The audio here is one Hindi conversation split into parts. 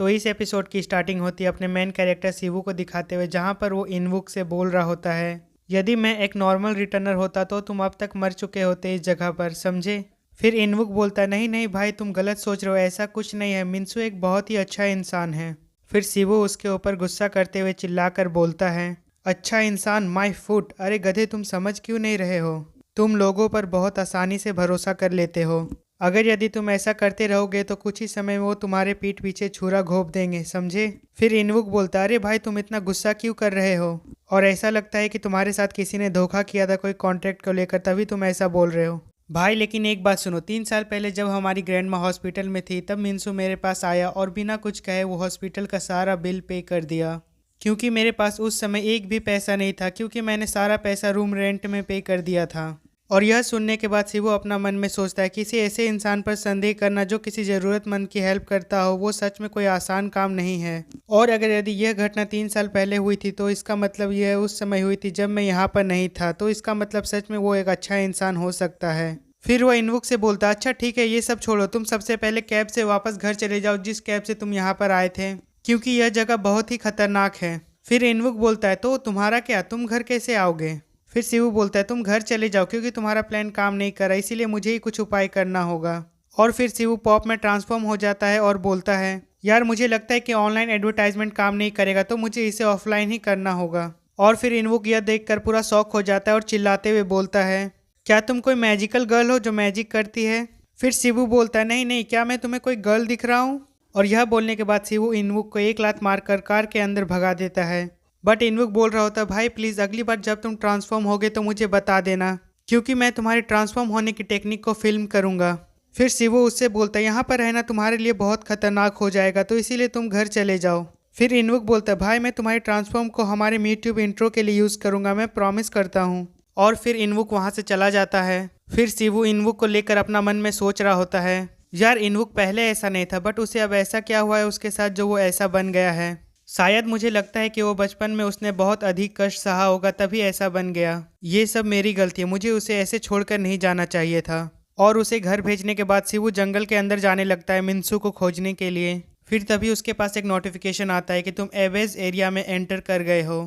तो इस एपिसोड की स्टार्टिंग होती है अपने मेन कैरेक्टर शिवू को दिखाते हुए, जहाँ पर वो इनवुक से बोल रहा होता है, यदि मैं एक नॉर्मल रिटर्नर होता तो तुम अब तक मर चुके होते इस जगह पर, समझे। फिर इनवुक बोलता है, नहीं नहीं भाई, तुम गलत सोच रहे हो, ऐसा कुछ नहीं है, मिन्सू एक बहुत ही अच्छा इंसान है। फिर शिवू उसके ऊपर गुस्सा करते हुए चिल्लाकर बोलता है, अच्छा इंसान, माय फुट, अरे गधे, तुम समझ क्यों नहीं रहे हो। तुम लोगों पर बहुत आसानी से भरोसा कर लेते हो। अगर यदि तुम ऐसा करते रहोगे तो कुछ ही समय में वो तुम्हारे पीठ पीछे छुरा घोंप देंगे, समझे। फिर इनवुक बोलता, अरे भाई, तुम इतना गुस्सा क्यों कर रहे हो, और ऐसा लगता है कि तुम्हारे साथ किसी ने धोखा किया था कोई कॉन्ट्रैक्ट को लेकर, तभी तुम ऐसा बोल रहे हो। भाई लेकिन एक बात सुनो, 3 साल पहले जब हमारी ग्रैंड माँ हॉस्पिटल में थी तब मिन्सू मेरे पास आया और बिना कुछ कहे वो हॉस्पिटल का सारा बिल पे कर दिया, क्योंकि मेरे पास उस समय एक भी पैसा नहीं था, क्योंकि मैंने सारा पैसा रूम रेंट में पे कर दिया था। और यह सुनने के बाद शिवू अपना मन में सोचता है, किसी ऐसे इंसान पर संदेह करना जो किसी ज़रूरतमंद की हेल्प करता हो, वो सच में कोई आसान काम नहीं है। और अगर यदि यह घटना 3 साल पहले हुई थी तो इसका मतलब यह उस समय हुई थी जब मैं यहाँ पर नहीं था, तो इसका मतलब सच में वो एक अच्छा इंसान हो सकता है। फिर वह इनवुक से बोलता, अच्छा ठीक है, ये सब छोड़ो, तुम सबसे पहले कैब से वापस घर चले जाओ जिस कैब से तुम यहाँ पर आए थे, क्योंकि यह जगह बहुत ही खतरनाक है। फिर इनवुक बोलता है, तो तुम्हारा क्या, तुम घर कैसे आओगे। फिर शिवू बोलता है, तुम घर चले जाओ, क्योंकि तुम्हारा प्लान काम नहीं कर रहा, इसीलिए मुझे ही कुछ उपाय करना होगा। और फिर शिवू पॉप में ट्रांसफॉर्म हो जाता है और बोलता है, यार मुझे लगता है कि ऑनलाइन एडवर्टाइजमेंट काम नहीं करेगा, तो मुझे इसे ऑफलाइन ही करना होगा। और फिर इनवुक यह देखकर पूरा शॉक हो जाता है और चिल्लाते हुए बोलता है, क्या तुम कोई मैजिकल गर्ल हो जो मैजिक करती है। फिर शिवू बोलता है, नहीं नहीं, क्या मैं तुम्हें कोई गर्ल दिख रहा हूँ। और यह बोलने के बाद शिवू इनवुक को एक लात मारकर कार के अंदर भगा देता है। बट इनवुक बोल रहा होता है, भाई प्लीज़ अगली बार जब तुम ट्रांसफॉर्म होगे तो मुझे बता देना, क्योंकि मैं तुम्हारे ट्रांसफॉर्म होने की टेक्निक को फिल्म करूंगा। फिर शिवू उससे बोलता है, यहाँ पर रहना तुम्हारे लिए बहुत खतरनाक हो जाएगा, तो इसीलिए तुम घर चले जाओ। फिर इनवुक बोलता है, भाई मैं तुम्हारे ट्रांसफॉर्म को हमारे यूट्यूब इंट्रो के लिए यूज़ करूंगा, मैं प्रॉमिस करता हूँ। और फिर इनवुक वहाँ से चला जाता है। फिर शिवू इनवुक को लेकर अपना मन में सोच रहा होता है, यार इनवुक पहले ऐसा नहीं था, बट उसे अब ऐसा क्या हुआ है उसके साथ जो वो ऐसा बन गया है। शायद मुझे लगता है कि वो बचपन में उसने बहुत अधिक कष्ट सहा होगा तभी ऐसा बन गया। ये सब मेरी गलती है, मुझे उसे ऐसे छोड़कर नहीं जाना चाहिए था। और उसे घर भेजने के बाद शिवू जंगल के अंदर जाने लगता है मिन्सू को खोजने के लिए। फिर तभी उसके पास एक नोटिफिकेशन आता है कि तुम एवेज एरिया में एंटर कर गए हो,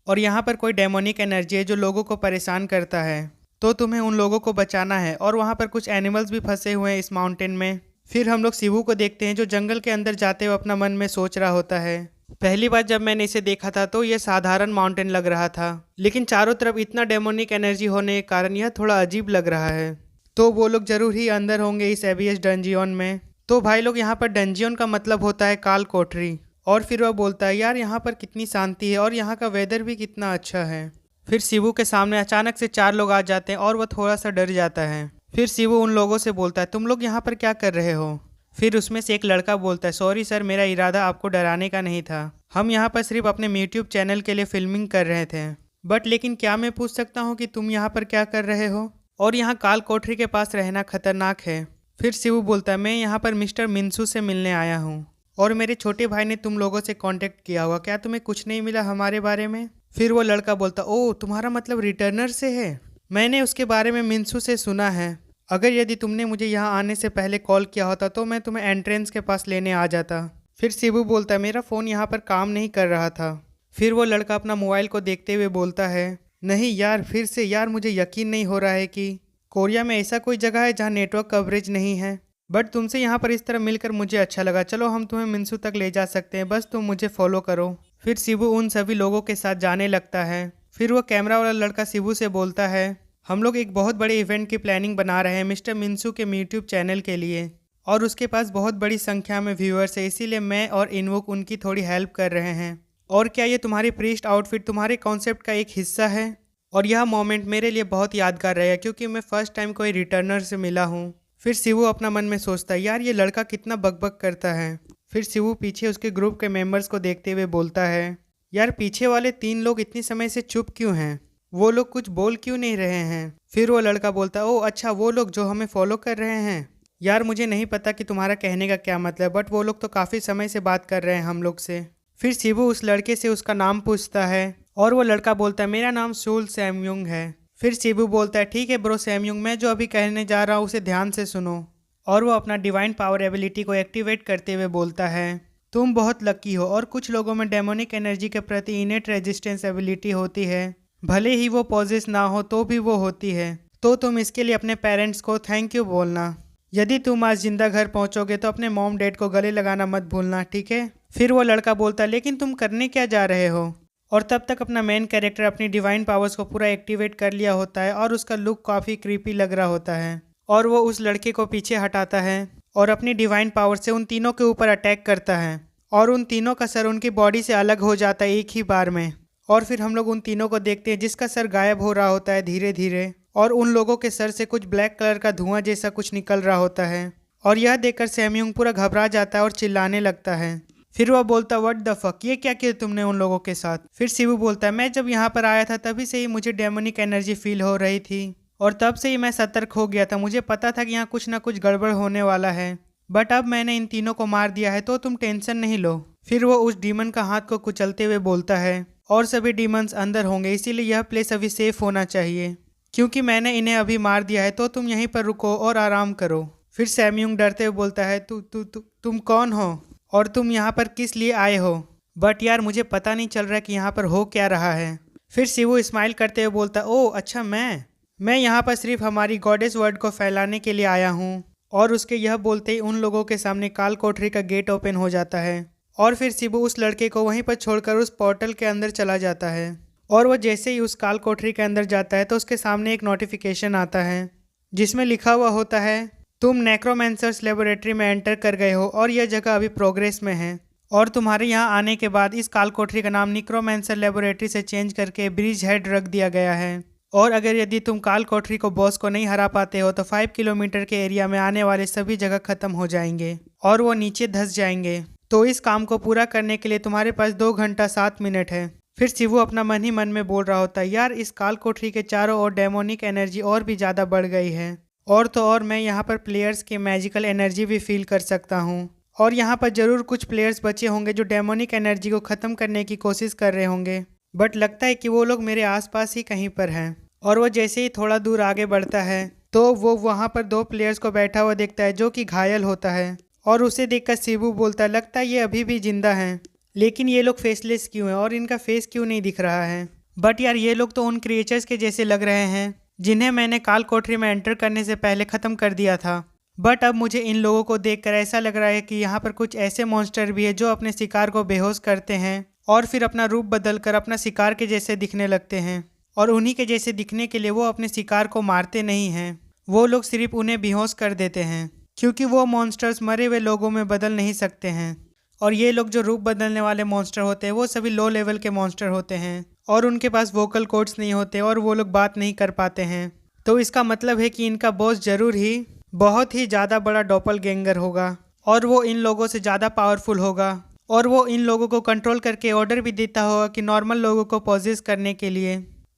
और यहाँ पर कोई डेमोनिक एनर्जी है जो लोगों को परेशान करता है, तो तुम्हें उन लोगों को बचाना है। और वहाँ पर कुछ एनिमल्स भी फंसे हुए हैं इस माउंटेन में। फिर हम लोग शिवू को देखते हैं जो जंगल के अंदर जाते हुए अपना मन में सोच रहा होता है, पहली बार जब मैंने इसे देखा था तो यह साधारण माउंटेन लग रहा था, लेकिन चारों तरफ इतना डेमोनिक एनर्जी होने के कारण यह थोड़ा अजीब लग रहा है, तो वो लोग जरूर ही अंदर होंगे इस एबीएस डंजियन में। तो भाई लोग, यहाँ पर डंजियन का मतलब होता है काल कोठरी। और फिर वह बोलता है, यार यहाँ पर कितनी शांति है और यहाँ का वेदर भी कितना अच्छा है। फिर शिवू के सामने अचानक से 4 लोग आ जाते हैं और वह थोड़ा सा डर जाता है। फिर शिवू उन लोगों से बोलता है, तुम लोग यहाँ पर क्या कर रहे हो। फिर उसमें से एक लड़का बोलता है, सॉरी सर, मेरा इरादा आपको डराने का नहीं था, हम यहाँ पर सिर्फ अपने यूट्यूब चैनल के लिए फिल्मिंग कर रहे थे। बट लेकिन क्या मैं पूछ सकता हूँ कि तुम यहाँ पर क्या कर रहे हो, और यहाँ काल कोठरी के पास रहना खतरनाक है। फिर शिवू बोलता है, मैं यहाँ पर मिस्टर मिन्सू से मिलने आया हूँ, और मेरे छोटे भाई ने तुम लोगों से कांटेक्ट किया होगा, क्या तुम्हें कुछ नहीं मिला हमारे बारे में। फिर वो लड़का बोलता, ओह तुम्हारा मतलब रिटर्नर से है, मैंने उसके बारे में मिन्सू से सुना है। अगर यदि तुमने मुझे यहाँ आने से पहले कॉल किया होता तो मैं तुम्हें एंट्रेंस के पास लेने आ जाता। फिर शिवू बोलता है, मेरा फ़ोन यहाँ पर काम नहीं कर रहा था। फिर वो लड़का अपना मोबाइल को देखते हुए बोलता है, नहीं यार, फिर से यार, मुझे यकीन नहीं हो रहा है कि कोरिया में ऐसा कोई जगह है जहाँ नेटवर्क कवरेज नहीं है। बट तुमसे यहाँ पर इस तरह मिलकर मुझे अच्छा लगा, चलो हम तुम्हें मिन्सू तक ले जा सकते हैं, बस तुम मुझे फॉलो करो। फिर शिवू उन सभी लोगों के साथ जाने लगता है। फिर वो कैमरा वाला लड़का शिवू से बोलता है, हम लोग एक बहुत बड़े इवेंट की प्लानिंग बना रहे हैं मिस्टर मिन्सू के यूट्यूब चैनल के लिए, और उसके पास बहुत बड़ी संख्या में व्यूअर्स है, इसीलिए मैं और इनवुक उनकी थोड़ी हेल्प कर रहे हैं। और क्या ये तुम्हारी प्रीस्ट आउटफिट तुम्हारे कॉन्सेप्ट का एक हिस्सा है। और यह मोमेंट मेरे लिए बहुत यादगार रहेगा, क्योंकि मैं फर्स्ट टाइम कोई रिटर्नर से मिला हूँ। फिर शिवू अपना मन में सोचता है, यार ये लड़का कितना बकबक करता है। फिर शिवू पीछे उसके ग्रुप के मेंबर्स को देखते हुए बोलता है, यार पीछे वाले 3 लोग इतनी समय से चुप क्यों हैं, वो लोग कुछ बोल क्यों नहीं रहे हैं। फिर वो लड़का बोलता है, ओह अच्छा, वो लोग जो हमें फॉलो कर रहे हैं। यार मुझे नहीं पता कि तुम्हारा कहने का क्या मतलब, बट वो लोग तो काफ़ी समय से बात कर रहे हैं हम लोग से। फिर शिवू उस लड़के से उसका नाम पूछता है, और वो लड़का बोलता है, मेरा नाम सूल सैमयुंग है। फिर शिवू बोलता है, ठीक है ब्रो सैमयुंग, मैं जो अभी कहने जा रहा हूँ उसे ध्यान से सुनो। और वो अपना डिवाइन पावर एबिलिटी को एक्टिवेट करते हुए बोलता है, तुम बहुत लकी हो और कुछ लोगों में डेमोनिक एनर्जी के प्रति इनेट रेजिस्टेंस एबिलिटी होती है, भले ही वो पॉजेस ना हो तो भी वो होती है। तो तुम इसके लिए अपने पेरेंट्स को थैंक यू बोलना। यदि तुम आज जिंदा घर पहुंचोगे तो अपने मॉम डैड को गले लगाना मत भूलना, ठीक है? फिर वो लड़का बोलता लेकिन तुम करने क्या जा रहे हो? और तब तक अपना मेन कैरेक्टर अपनी डिवाइन पावर्स को पूरा एक्टिवेट कर लिया होता है और उसका लुक काफ़ी क्रीपी लग रहा होता है और वो उस लड़के को पीछे हटाता है और अपनी डिवाइन पावर से उन तीनों के ऊपर अटैक करता है और उन तीनों का सर उनकी बॉडी से अलग हो जाता है एक ही बार में। और फिर हम लोग उन तीनों को देखते हैं जिसका सर गायब हो रहा होता है धीरे धीरे और उन लोगों के सर से कुछ ब्लैक कलर का धुआं जैसा कुछ निकल रहा होता है और यह देखकर सैमयुंग पूरा घबरा जाता है और चिल्लाने लगता है। फिर वह बोलता व्हाट द फक, ये क्या किया तुमने उन लोगों के साथ? फिर शिवू बोलता है मैं जब यहाँ पर आया था तभी से ही मुझे डेमोनिक एनर्जी फील हो रही थी और तब से ही मैं सतर्क हो गया था, मुझे पता था कि यहाँ कुछ ना कुछ गड़बड़ होने वाला है, बट अब मैंने इन तीनों को मार दिया है तो तुम टेंशन नहीं लो। फिर वो उस डीमन का हाथ को कुचलते हुए बोलता है और सभी डीमंस अंदर होंगे, इसीलिए यह प्लेस अभी सेफ होना चाहिए क्योंकि मैंने इन्हें अभी मार दिया है, तो तुम यहीं पर रुको और आराम करो। फिर सैमयुंग डरते हुए बोलता है तुम कौन हो और तुम यहाँ पर किस लिए आए हो? बट यार मुझे पता नहीं चल रहा कि यहाँ पर हो क्या रहा है। फिर शिवू स्माइल करते हुए बोलता ओह अच्छा, मैं यहाँ पर सिर्फ हमारी गॉडेस वर्ड को फैलाने के लिए आया हूँ। और उसके यह बोलते ही उन लोगों के सामने काल कोठरी का गेट ओपन हो जाता है और फिर शिवू उस लड़के को वहीं पर छोड़कर उस पोर्टल के अंदर चला जाता है और वो जैसे ही उस काल कोठरी के अंदर जाता है तो उसके सामने एक नोटिफिकेशन आता है जिसमें लिखा हुआ होता है तुम नेक्रोमेंसर्स लेबोरेटरी में एंटर कर गए हो और यह जगह अभी प्रोग्रेस में है और तुम्हारे यहाँ आने के बाद इस काल कोठरी का नाम निक्रोमेंसर लेबोरेटरी से चेंज करके ब्रिज हेड रख दिया गया है और अगर यदि तुम काल कोठरी को बॉस को नहीं हरा पाते हो तो 5 किलोमीटर के एरिया में आने वाले सभी जगह खत्म हो जाएंगे और वो नीचे धंस जाएंगे। तो इस काम को पूरा करने के लिए तुम्हारे पास 2 घंटा 7 मिनट है। फिर शिवू अपना मन ही मन में बोल रहा होता है यार इस काल कोठरी के चारों ओर डेमोनिक एनर्जी और भी ज़्यादा बढ़ गई है और तो और मैं यहाँ पर प्लेयर्स के मैजिकल एनर्जी भी फील कर सकता हूँ और यहाँ पर ज़रूर कुछ प्लेयर्स बचे होंगे जो डेमोनिक एनर्जी को ख़त्म करने की कोशिश कर रहे होंगे, बट लगता है कि वो लोग मेरे आसपास ही कहीं पर हैं। और वो जैसे ही थोड़ा दूर आगे बढ़ता है तो वो वहाँ पर 2 प्लेयर्स को बैठा हुआ देखता है जो कि घायल होता है और उसे देखकर शिवू बोलता है लगता है ये अभी भी जिंदा हैं, लेकिन ये लोग फेसलेस क्यों हैं और इनका फेस क्यों नहीं दिख रहा है? बट यार ये लोग तो उन क्रिएचर्स के जैसे लग रहे हैं जिन्हें मैंने काल कोठरी में एंटर करने से पहले ख़त्म कर दिया था। बट अब मुझे इन लोगों को देखकर ऐसा लग रहा है कि यहाँ पर कुछ ऐसे मॉन्स्टर भी है जो अपने शिकार को बेहोश करते हैं और फिर अपना रूप बदलकर अपना शिकार के जैसे दिखने लगते हैं और उन्हीं के जैसे दिखने के लिए वो अपने शिकार को मारते नहीं हैं, वो लोग सिर्फ उन्हें बेहोश कर देते हैं क्योंकि वो मॉन्स्टर्स मरे हुए लोगों में बदल नहीं सकते हैं। और ये लोग जो रूप बदलने वाले मॉन्स्टर होते हैं वो सभी लो लेवल के मॉन्स्टर होते हैं और उनके पास वोकल कोड्स नहीं होते और वो लोग बात नहीं कर पाते हैं। तो इसका मतलब है कि इनका बॉस जरूर ही बहुत ही ज़्यादा बड़ा डॉपलगैंगर होगा और वो इन लोगों से ज़्यादा पावरफुल होगा और वो इन लोगों को कंट्रोल करके ऑर्डर भी देता होगा कि नॉर्मल लोगों को पॉजेस करने के लिए।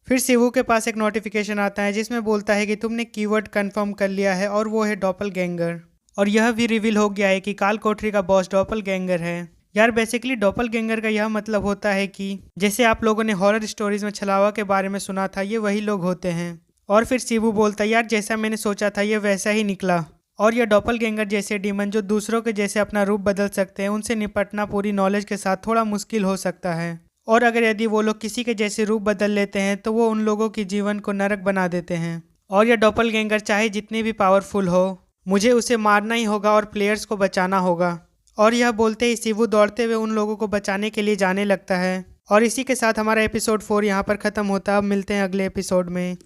फिर शिवू के पास एक नोटिफिकेशन आता है जिसमें बोलता है कि तुमने कीवर्ड कंफर्म कर लिया है और वो है डॉपलगैंगर और यह भी रिवील हो गया है कि काल कोठरी का बॉस डॉपलगैंगर है। यार बेसिकली डॉपलगैंगर का यह मतलब होता है कि जैसे आप लोगों ने हॉरर स्टोरीज में छलावा के बारे में सुना था, ये वही लोग होते हैं। और फिर शिवू बोलता है यार जैसा मैंने सोचा था ये वैसा ही निकला और यह डॉपलगैंगर जैसे डीमन जो दूसरों के जैसे अपना रूप बदल सकते हैं उनसे निपटना पूरी नॉलेज के साथ थोड़ा मुश्किल हो सकता है और अगर यदि वो लोग किसी के जैसे रूप बदल लेते हैं तो वो उन लोगों की जीवन को नरक बना देते हैं। और यह डॉपलगैंगर चाहे जितनी भी पावरफुल हो मुझे उसे मारना ही होगा और प्लेयर्स को बचाना होगा। और यह बोलते ही शिवू दौड़ते हुए उन लोगों को बचाने के लिए जाने लगता है और इसी के साथ हमारा एपिसोड 4 यहाँ पर ख़त्म होता है। अब मिलते हैं अगले एपिसोड में।